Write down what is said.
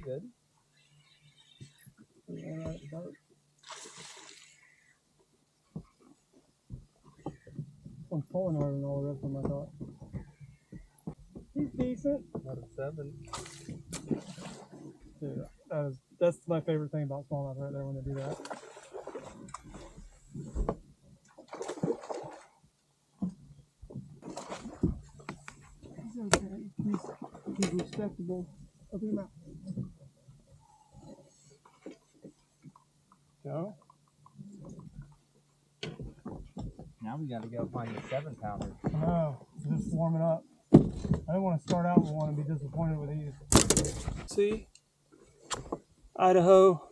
good. I'm pulling harder than all the rest of them, I thought. He's decent. Out of 7. Dude, that's my favorite thing about smallmouth right there when they do that. He's okay. He's respectable. Open your mouth. Go. Now we got to go find the 7-pounder. No, just warming up. I didn't want to start out with one and be disappointed with these. See? Idaho